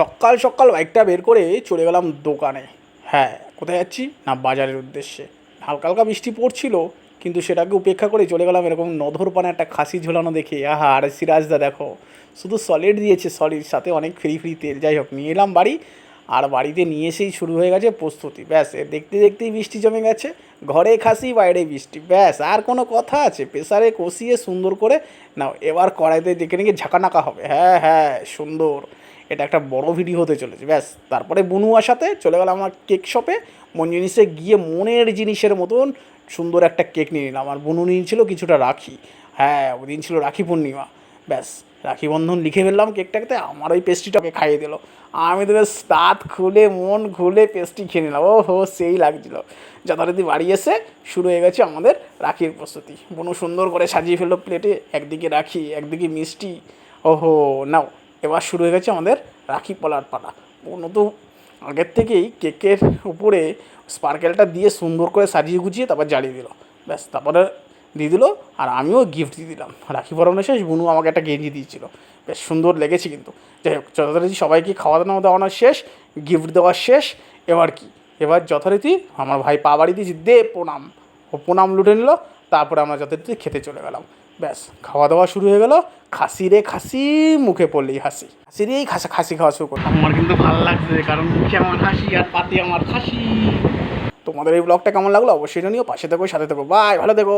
সকাল সকাল বাইকটা বের করে চলে গেলাম দোকানে। হ্যাঁ, কোথায় যাচ্ছি না, বাজারের উদ্দেশ্যে। হালকা হালকা বৃষ্টি পড়ছিল, কিন্তু সেটাকে উপেক্ষা করে চলে গেলাম এরকম নধরপানে একটা খাসি ঝোলানো দেখে। আহা, আর সিরাজদা দেখো, শুধু সলিড দিয়েছে, সলিড সাথে অনেক ফ্রি ফ্রি তেল। যাই হোক, নিয়ে এলাম বাড়ি। আর বাড়িতে নিয়ে এসেই শুরু হয়ে গেছে প্রস্তুতি। ব্যাস, দেখতে দেখতেই বৃষ্টি জমে গেছে। ঘরে খাসি, বাইরে বৃষ্টি, ব্যাস আর কোনো কথা আছে? প্রেসারে কষিয়ে সুন্দর করে নাও, এবার কড়াইতে দেখে নাকি ঝাঁকানাকা হবে। হ্যাঁ হ্যাঁ, সুন্দর। এটা একটা বড় ভিডিও হতে চলেছে। ব্যাস, তারপরে বনুয়ার সাথে চলে গেলাম আমার কেক শপে। মন জিনিসে গিয়ে মনের জিনিসের মতন সুন্দর একটা কেক নিয়ে নিলাম। আর বনু নিয়েছিল কিছুটা রাখি। হ্যাঁ, ওই দিন ছিল রাখি পূর্ণিমা। ব্যাস, রাখি বন্ধন লিখে ফেললাম কেকটাকে। আমার ওই পেস্ট্রিটাকে খাইয়ে দিল। আমি তো বেশ দাঁত খুলে মন খুলে পেস্ট্রি খেয়ে নিলাম। ও হো, সেই লাগছিল। যথারীতি বাড়ি এসে শুরু হয়ে গেছে আমাদের রাখির প্রস্তুতি। বনু সুন্দর করে সাজিয়ে ফেললো প্লেটে, একদিকে রাখি, একদিকে মিষ্টি। ওহো, নাও, এবার শুরু হয়ে গেছে আমাদের রাখি পলার পালা। বনু তো আগের থেকেই কেকের উপরে স্পার্কেলটা দিয়ে সুন্দর করে সাজিয়ে গুছিয়ে তারপর জ্বালিয়ে দিল। ব্যাস, তারপরে দিয়ে দিল। আর আমিও গিফট দিয়ে দিলাম। রাখি পরানো শেষ, বুনু আমাকে একটা গেঞ্জি দিয়েছিল। বেশ সুন্দর লেগেছে কিন্তু। যাই হোক, যথারীতি সবাইকে খাওয়া দাওয়া দাওয়ানো শেষ, গিফট দেওয়া শেষ। এবার কি, এবার যথারীতি আমার ভাই পা বাড়ি দিয়েছি, দে প্রণাম। ও প্রণাম লুটে নিল। তারপরে আমরা যথারীতি খেতে চলে গেলাম। ব্যাস, খাওয়া দাওয়া শুরু হয়ে গেল। খাসি রে খাসি, মুখে পড়লেই হাসি। খাসি রেই খাসি খাওয়া শুরু করলাম। আমার কিন্তু ভালো লাগছে, কারণ মুখে আমার হাসি আর পাতে আমার খাসি। তোমাদের এই ব্লগটা কেমন লাগলো অবশ্যই জানিও। পাশে থেকো, সাথে থেকো। বাই, ভালো থেকো।